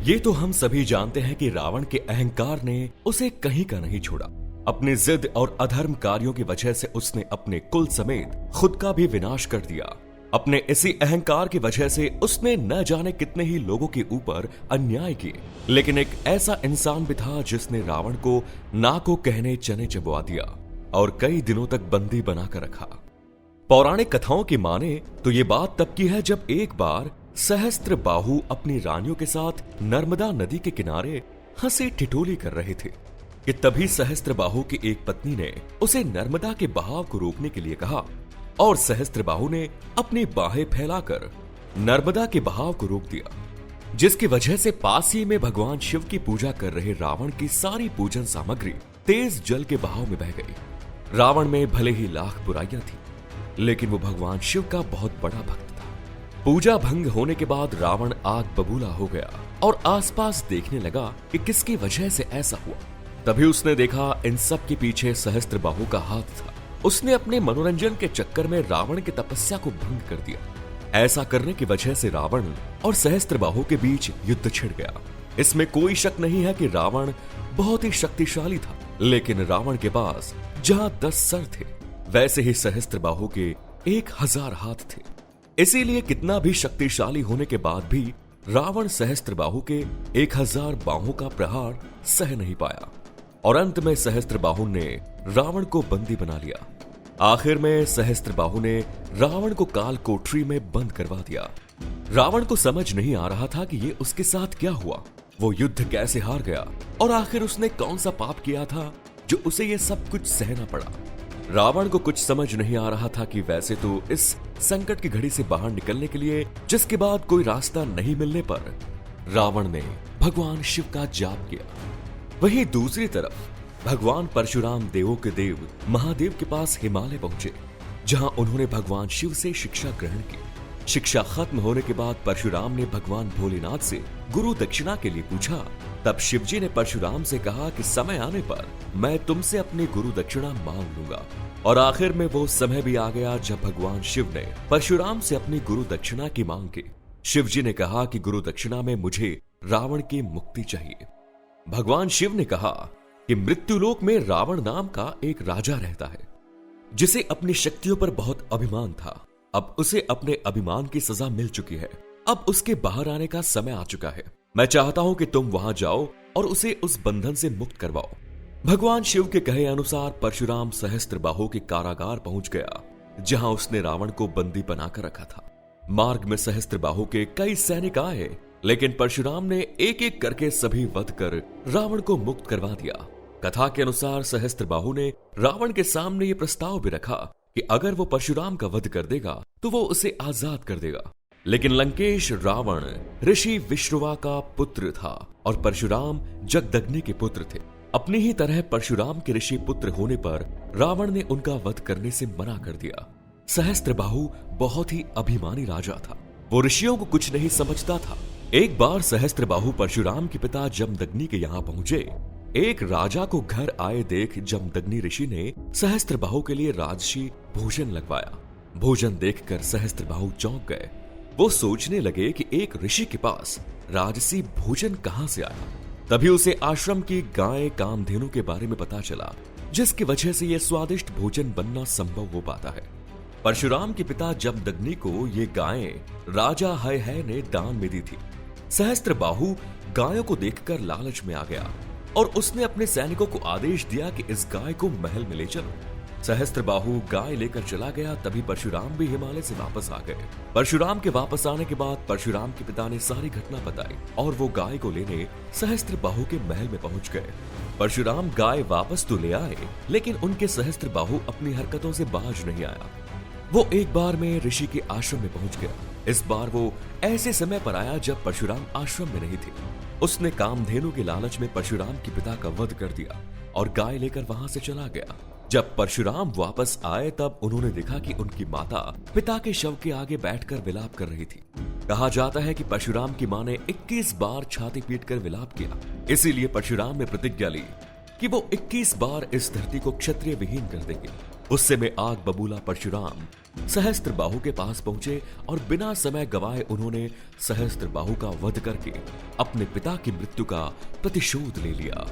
ये तो हम सभी जानते हैं कि रावण के अहंकार ने उसे कहीं का नहीं छोड़ा। अपनी जिद और अधर्म कार्यों की वजह से उसने अपने कुल समेत खुद का भी विनाश कर दिया। अपने इसी अहंकार की वजह से उसने न जाने कितने ही लोगों के ऊपर अन्याय किए, लेकिन एक ऐसा इंसान भी था जिसने रावण को ना को कहने चने चबवा दिया और कई दिनों तक बंदी बनाकर रखा। पौराणिक कथाओं की माने तो ये बात तब की है जब एक बार सहस्त्रबाहु अपनी रानियों के साथ नर्मदा नदी के किनारे हंसी ठिठोली कर रहे थे कि तभी सहस्त्रबाहु की एक पत्नी ने उसे नर्मदा के बहाव को रोकने के लिए कहा और सहस्त्रबाहु ने अपनी बाहें फैलाकर नर्मदा के बहाव को रोक दिया, जिसकी वजह से पास ही में भगवान शिव की पूजा कर रहे रावण की सारी पूजन सामग्री तेज जल के बहाव में बह गई। रावण में भले ही लाख बुराइयां थी, लेकिन वो भगवान शिव का बहुत बड़ा भक्त था। पूजा भंग होने के बाद रावण आग बबूला हो गया और आसपास देखने लगा कि किसकी वजह से ऐसा हुआ। तभी उसने देखा इन सब के पीछे सहस्त्रबाहु का हाथ था। उसने अपने मनोरंजन के चक्कर में रावण की तपस्या को भंग कर दिया। ऐसा करने की वजह से रावण और सहस्त्रबाहु के बीच युद्ध छिड़ गया। इसमें कोई शक नहीं है कि रावण बहुत ही शक्तिशाली था, लेकिन रावण के पास जहां 10 सर थे वैसे ही सहस्त्रबाहु के 1000 हाथ थे। इसीलिए कितना भी शक्तिशाली होने के बाद भी रावण सहस्त्रबाहु के 1000 बाहों का प्रहार सह नहीं पाया और अंत में सहस्त्रबाहु ने रावण को बंदी बना लिया। आखिर में सहस्त्रबाहु ने रावण को काल कोठरी में बंद करवा दिया। रावण को समझ नहीं आ रहा था कि ये उसके साथ क्या हुआ, वो युद्ध कैसे हार गया और आखिर उसने कौन सा पाप किया था जो उसे ये सब कुछ सहना पड़ा। रावण को कुछ समझ नहीं आ रहा था कि वैसे तो इस संकट की घड़ी से बाहर निकलने के लिए जिसके बाद कोई रास्ता नहीं मिलने पर रावण ने भगवान शिव का जाप किया। वहीं दूसरी तरफ भगवान परशुराम देवों के देव महादेव के पास हिमालय पहुंचे, जहां उन्होंने भगवान शिव से शिक्षा ग्रहण की। शिक्षा खत्म होने के बाद परशुराम ने भगवान भोलेनाथ से गुरु दक्षिणा के लिए पूछा। तब शिवजी ने परशुराम से कहा कि समय आने पर मैं तुमसे अपनी गुरु दक्षिणा मांग लूंगा। और आखिर में वो समय भी आ गया जब भगवान शिव ने परशुराम से अपनी गुरु दक्षिणा की मांग की। शिवजी ने कहा कि गुरु दक्षिणा में मुझे रावण की मुक्ति चाहिए। भगवान शिव ने कहा कि मृत्युलोक में रावण नाम का एक राजा रहता है, जिसे अपनी शक्तियों पर बहुत अभिमान था। अब उसे अपने अभिमान की सजा मिल चुकी है। अब उसके बाहर आने का समय आ चुका है। मैं चाहता हूं कि तुम वहां जाओ और उसे उस बंधन से मुक्त करवाओ। भगवान शिव के कहे अनुसार परशुराम सहस्त्रबाहु के कारागार पहुंच गया, जहां उसने रावण को बंदी बनाकर रखा था। मार्ग में सहस्त्रबाहु के कई सैनिक आए, लेकिन परशुराम ने एक एक करके सभी वध कर रावण को मुक्त करवा दिया। कथा के अनुसार सहस्त्रबाहु ने रावण के सामने ये प्रस्ताव भी रखा कि अगर वो परशुराम का वध कर देगा तो वो उसे आजाद कर देगा। लेकिन लंकेश रावण ऋषि विश्रवा का पुत्र था और परशुराम जगदग्नि के पुत्र थे। अपनी ही तरह परशुराम के ऋषि पुत्र होने पर रावण ने उनका वध करने से मना कर दिया। सहस्त्रबाहु बहुत ही अभिमानी राजा था। वो ऋषियों को कुछ नहीं समझता था। एक बार सहस्त्रबाहु परशुराम के पिता जमदग्नि के यहाँ पहुंचे। एक राजा को घर आए देख जमदग्नि ऋषि ने सहस्त्रबाहु के लिए राजसी भोजन लगवाया। भोजन देखकर सहस्त्रबाहु चौंक गए। वो सोचने लगे कि एक ऋषि के पास राजसी भोजन कहां से आया। तभी उसे आश्रम की गाय कामधेनु के बारे में पता चला, जिसकी वजह से यह स्वादिष्ट भोजन बनना संभव हो पाता है। परशुराम के पिता जमदग्नि को ये गायें राजा हय ने दान में दी थी। सहस्त्रबाहु गायों को देखकर लालच में आ गया और उसने अपने सैनिकों को आदेश दिया कि इस गाय को महल में ले चलो। सहस्त्रबाहु गाय लेकर चला गया। तभी परशुराम भी हिमालय से वापस आ गए। परशुराम के वापस आने के बाद परशुराम के पिता ने सारी घटना बताई और वो गाय को लेने सहस्त्रबाहु के महल में पहुंच गए। परशुराम गाय वापस तो ले आए, लेकिन उनके सहस्त्रबाहु अपनी हरकतों से बाज नहीं आया। वो एक बार में ऋषि के आश्रम में पहुंच गया। इस बार वो ऐसे समय पर आया जब परशुराम आश्रम में नहीं थे। उसने कामधेनु के लालच में परशुराम के पिता का वध कर दिया और गाय लेकर वहां से चला गया। जब परशुराम वापस आए तब उन्होंने देखा कि उनकी माता पिता के शव के आगे बैठकर विलाप कर रही थी। कहा जाता है कि परशुराम की मां ने 21 बार छाती पीटकर विलाप किया। इसीलिए परशुराम ने प्रतिज्ञा ली कि वो 21 बार इस धरती को क्षत्रिय विहीन कर देंगे। गुस्से में आग बबूला परशुराम सहस्त्रबाहु के पास पहुंचे और बिना समय गवाए उन्होंने सहस्त्रबाहु का वध करके अपने पिता की मृत्यु का प्रतिशोध ले लिया।